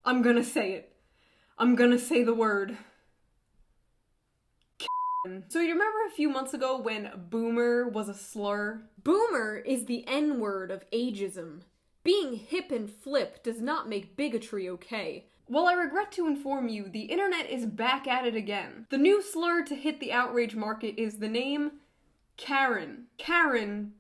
I'm gonna say it. I'm gonna say the word. So you remember a few months ago when boomer was a slur? Boomer is the N-word of ageism. Being hip and flip does not make bigotry okay. Well, I regret to inform you, the internet is back at it again. The new slur to hit the outrage market is the name Karen. Karen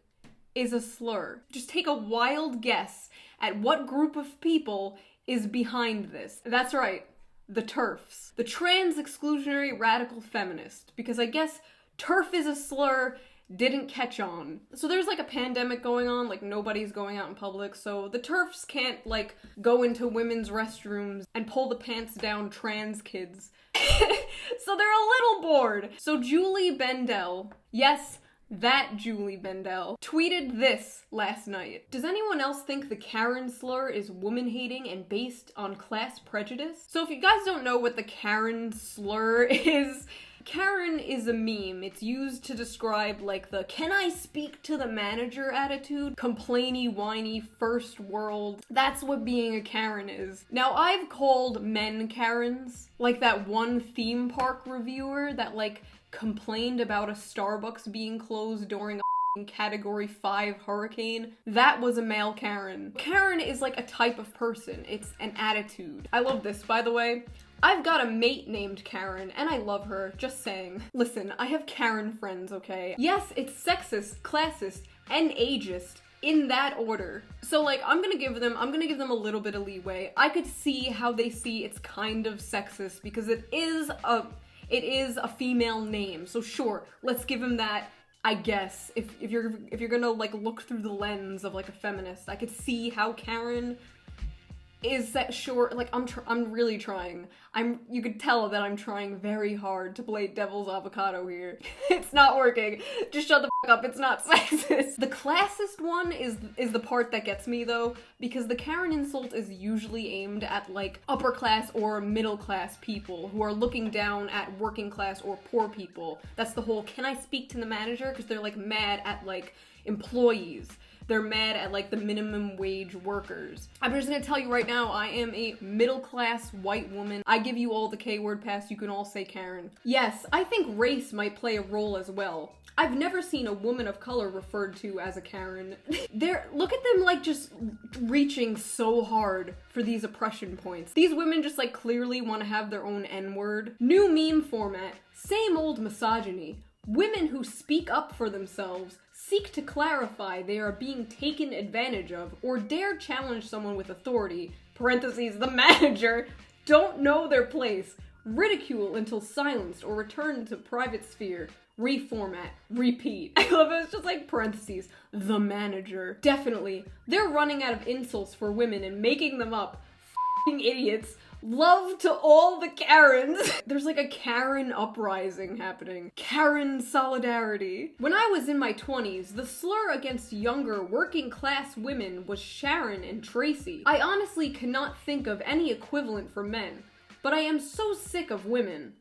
is a slur. Just take a wild guess at what group of people is behind this. That's right, the TERFs. The trans exclusionary radical feminist. Because I guess TERF is a slur didn't catch on. So there's like a pandemic going on, like nobody's going out in public, so the TERFs can't like go into women's restrooms and pull the pants down trans kids. So they're a little bored. So Julie Bendel, yes, that Julie Bendel, tweeted this last night. Does anyone else think the Karen slur is woman-hating and based on class prejudice? So if you guys don't know what the Karen slur is, Karen is a meme. It's used to describe like the "can I speak to the manager" attitude, complainy, whiny, first world. That's what being a Karen is. Now I've called men Karens, like that one theme park reviewer that like complained about a Starbucks being closed during a Category 5 hurricane. That was a male Karen. Karen is like a type of person. It's an attitude. I love this, by the way. I've got a mate named Karen, and I love her, just saying. Listen, I have Karen friends, okay? Yes, it's sexist, classist, and ageist, in that order. So like, I'm gonna give them a little bit of leeway. I could see how they see it's kind of sexist, because it is a female name, so sure, let's give him that, I guess. If you're gonna like look through the lens of like a feminist, I could see how Karen is that short. Like I'm really trying. You could tell that I'm trying very hard to play devil's avocado here. It's not working. Just shut the fuck up. It's not sexist. The classist one is the part that gets me though, because the Karen insult is usually aimed at like upper class or middle class people who are looking down at working class or poor people. That's the whole "can I speak to the manager?" because they're like mad at like employees. They're mad at like the minimum wage workers. I'm just gonna tell you right now, I am a middle class white woman. I give you all the K-word pass, you can all say Karen. Yes, I think race might play a role as well. I've never seen a woman of color referred to as a Karen. Look at them like just reaching so hard for these oppression points. These women just like clearly want to have their own N-word. New meme format, same old misogyny. Women who speak up for themselves, seek to clarify they are being taken advantage of, or dare challenge someone with authority, parentheses, the manager, don't know their place, ridicule until silenced or return to private sphere, reformat, repeat. I love it, it's just like parentheses, the manager. Definitely, they're running out of insults for women and making them up. F***ing idiots. Love to all the Karens. There's like a Karen uprising happening. Karen solidarity. When I was in my 20s, the slur against younger working class women was Sharon and Tracy. I honestly cannot think of any equivalent for men, but I am so sick of women.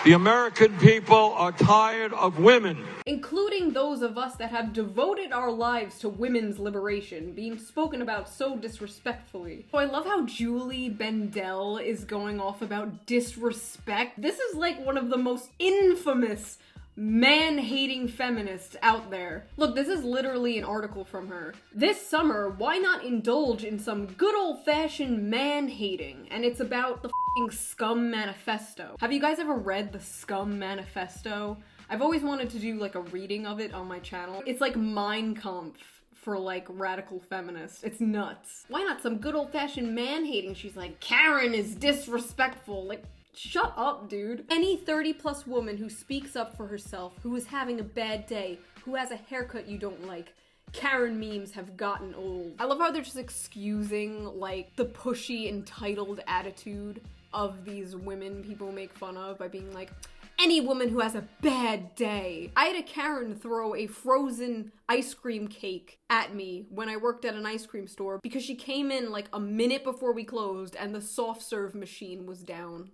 The American people are tired of women. Including those of us that have devoted our lives to women's liberation, being spoken about so disrespectfully. So I love how Julie Bendel is going off about disrespect. This is like one of the most infamous man-hating feminists out there. Look, this is literally an article from her. This summer, why not indulge in some good old-fashioned man-hating? And it's about the f***ing Scum Manifesto. Have you guys ever read the Scum Manifesto? I've always wanted to do like a reading of it on my channel. It's like Mein Kampf for like radical feminists. It's nuts. Why not some good old-fashioned man-hating? She's like, Karen is disrespectful. Like, shut up, dude. Any 30-plus woman who speaks up for herself, who is having a bad day, who has a haircut you don't like, Karen memes have gotten old. I love how they're just excusing, like, the pushy, entitled attitude of these women people make fun of by being like, any woman who has a bad day. I had a Karen throw a frozen ice cream cake at me when I worked at an ice cream store because she came in like a minute before we closed and the soft serve machine was down.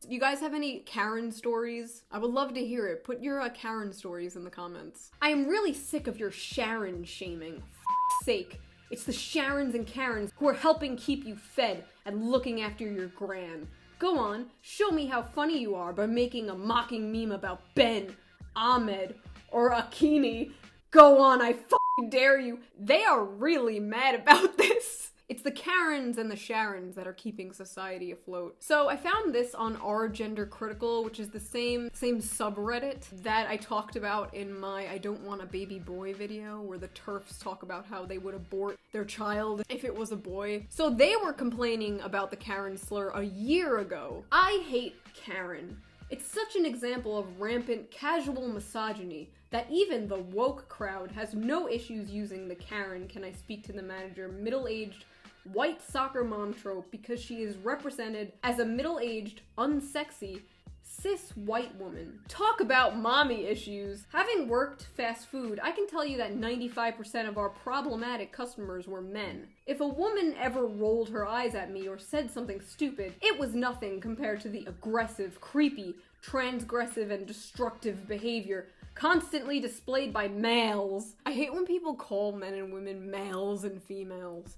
You guys have any Karen stories? I would love to hear it. Put your Karen stories in the comments. I am really sick of your Sharon shaming. For f***'s sake. It's the Sharons and Karens who are helping keep you fed and looking after your gran. Go on, show me how funny you are by making a mocking meme about Ben, Ahmed, or Akini. Go on, I fucking dare you. They are really mad about this. It's the Karens and the Sharons that are keeping society afloat. So I found this on Our Gender Critical, which is the same subreddit that I talked about in my I Don't Want a Baby Boy video, where the TERFs talk about how they would abort their child if it was a boy. So they were complaining about the Karen slur a year ago. I hate Karen. It's such an example of rampant casual misogyny that even the woke crowd has no issues using the Karen, can I speak to the manager, middle-aged white soccer mom trope because she is represented as a middle-aged, unsexy, cis white woman. Talk about mommy issues. Having worked fast food, I can tell you that 95% of our problematic customers were men. If a woman ever rolled her eyes at me or said something stupid, it was nothing compared to the aggressive, creepy, transgressive, and destructive behavior constantly displayed by males. I hate when people call men and women males and females.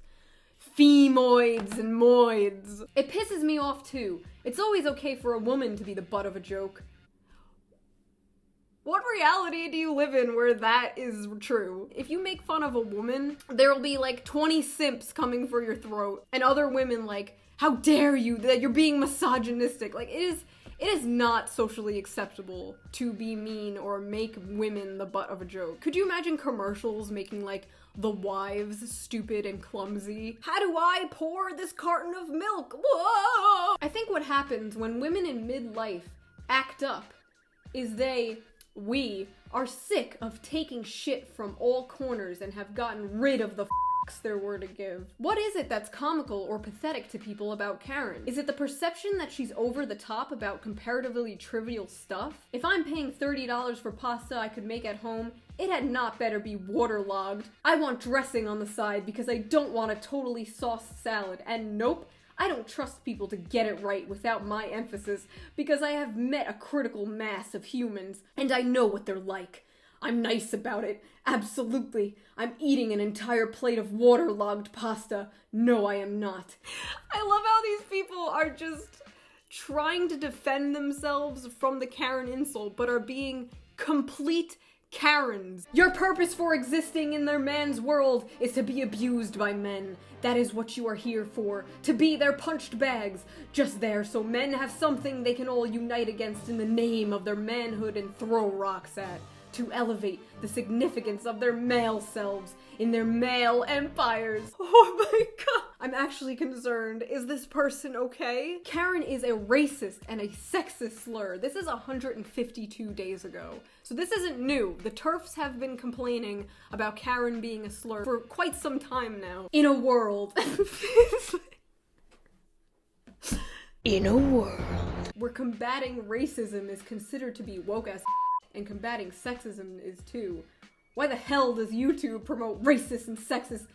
Femoids and moids. It pisses me off too. It's always okay for a woman to be the butt of a joke. What reality do you live in where that is true? If you make fun of a woman, there'll be like 20 simps coming for your throat, and other women like, how dare you, that you're being misogynistic. Like, it is not socially acceptable to be mean or make women the butt of a joke. Could you imagine commercials making like the wives stupid and clumsy? How do I pour this carton of milk? Whoa! I think what happens when women in midlife act up is we are sick of taking shit from all corners and have gotten rid of the there were to give. What is it that's comical or pathetic to people about Karen? Is it the perception that she's over the top about comparatively trivial stuff? If I'm paying $30 for pasta I could make at home, it had not better be waterlogged. I want dressing on the side because I don't want a totally sauced salad, and nope, I don't trust people to get it right without my emphasis because I have met a critical mass of humans and I know what they're like. I'm nice about it. Absolutely. I'm eating an entire plate of waterlogged pasta. No, I am not. I love how these people are just trying to defend themselves from the Karen insult, but are being complete Karens. Your purpose for existing in their man's world is to be abused by men. That is what you are here for. To be their punched bags. Just there so men have something they can all unite against in the name of their manhood and throw rocks at. To elevate the significance of their male selves in their male empires. Oh my god. I'm actually concerned. Is this person okay? Karen is a racist and a sexist slur. This is 152 days ago. So this isn't new. The TERFs have been complaining about Karen being a slur for quite some time now. In a world. In a world where combating racism is considered to be woke as and combating sexism is too. Why the hell does YouTube promote racist and sexist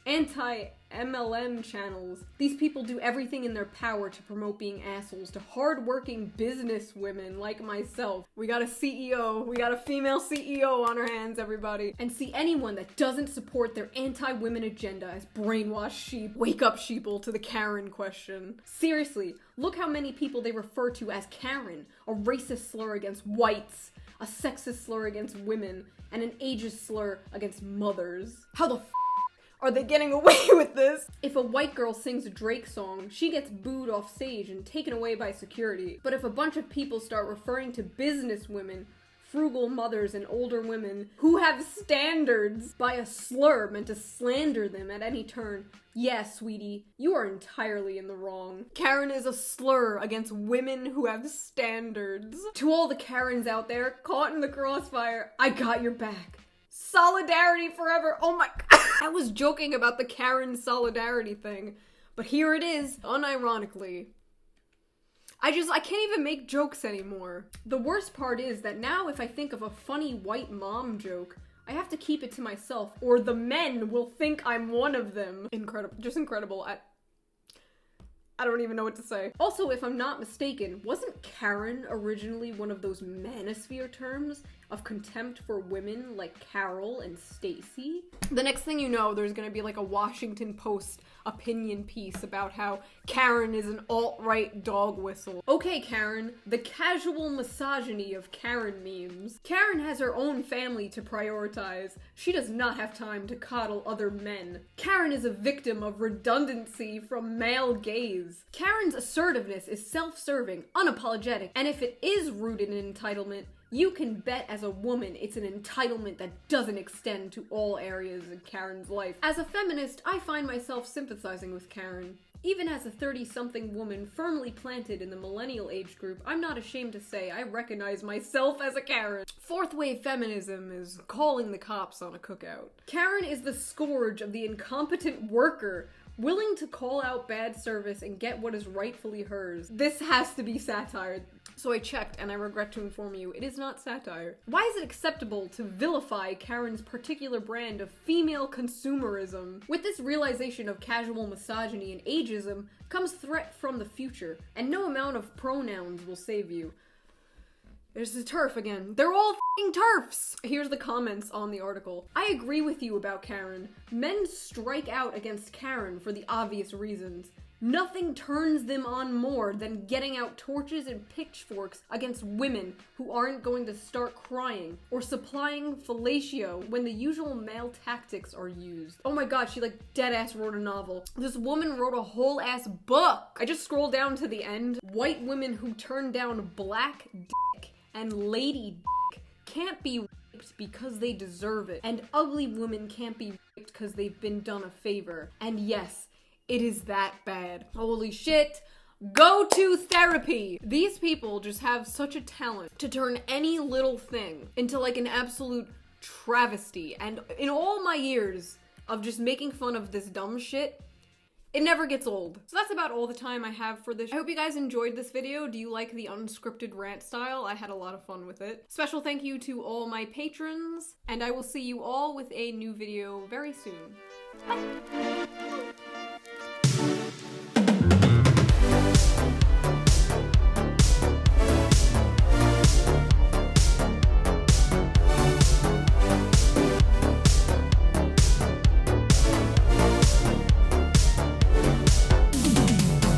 anti-MLM channels? These people do everything in their power to promote being assholes to hard-working business women like myself. We got a CEO, we got a female CEO on our hands, everybody. And see anyone that doesn't support their anti-women agenda as brainwashed sheep. Wake up, sheeple, to the Karen question. Seriously, look how many people they refer to as Karen, a racist slur against whites, a sexist slur against women, and an ageist slur against mothers. How the are they getting away with this? If a white girl sings a Drake song, she gets booed off stage and taken away by security. But if a bunch of people start referring to business women, frugal mothers, and older women who have standards by a slur meant to slander them at any turn, yeah, sweetie, you are entirely in the wrong. Karen is a slur against women who have standards. To all the Karens out there caught in the crossfire, I got your back. Solidarity forever. Oh my god. I was joking about the Karen solidarity thing, but here it is, unironically. I can't even make jokes anymore. The worst part is that now if I think of a funny white mom joke, I have to keep it to myself, or the men will think I'm one of them. Incredible. Just incredible. I don't even know what to say. Also, if I'm not mistaken, wasn't Karen originally one of those manosphere terms of contempt for women like Carol and Stacy? The next thing you know, there's gonna be like a Washington Post opinion piece about how Karen is an alt-right dog whistle. Okay, Karen, the casual misogyny of Karen memes. Karen has her own family to prioritize. She does not have time to coddle other men. Karen is a victim of redundancy from male gaze. Karen's assertiveness is self-serving, unapologetic, and if it is rooted in entitlement, you can bet as a woman it's an entitlement that doesn't extend to all areas in Karen's life. As a feminist, I find myself sympathizing with Karen. Even as a 30-something woman firmly planted in the millennial age group, I'm not ashamed to say I recognize myself as a Karen. Fourth wave feminism is calling the cops on a cookout. Karen is the scourge of the incompetent worker, willing to call out bad service and get what is rightfully hers. This has to be satire. So I checked, and I regret to inform you, it is not satire. Why is it acceptable to vilify Karen's particular brand of female consumerism? With this realization of casual misogyny and ageism comes threat from the future, and no amount of pronouns will save you. There's the TERF again. They're all f***ing TERFs! Here's the comments on the article. I agree with you about Karen. Men strike out against Karen for the obvious reasons. Nothing turns them on more than getting out torches and pitchforks against women who aren't going to start crying, or supplying fellatio when the usual male tactics are used. Oh my god, she like deadass wrote a novel. This woman wrote a whole ass book! I just scrolled down to the end. White women who turn down black dick and lady dick can't be raped because they deserve it, and ugly women can't be raped because they've been done a favor. And yes, it is that bad. Holy shit. Go to therapy! These people just have such a talent to turn any little thing into like an absolute travesty. And in all my years of just making fun of this dumb shit, it never gets old. So that's about all the time I have for this. I hope you guys enjoyed this video. Do you like the unscripted rant style? I had a lot of fun with it. Special thank you to all my patrons, and I will see you all with a new video very soon. Bye!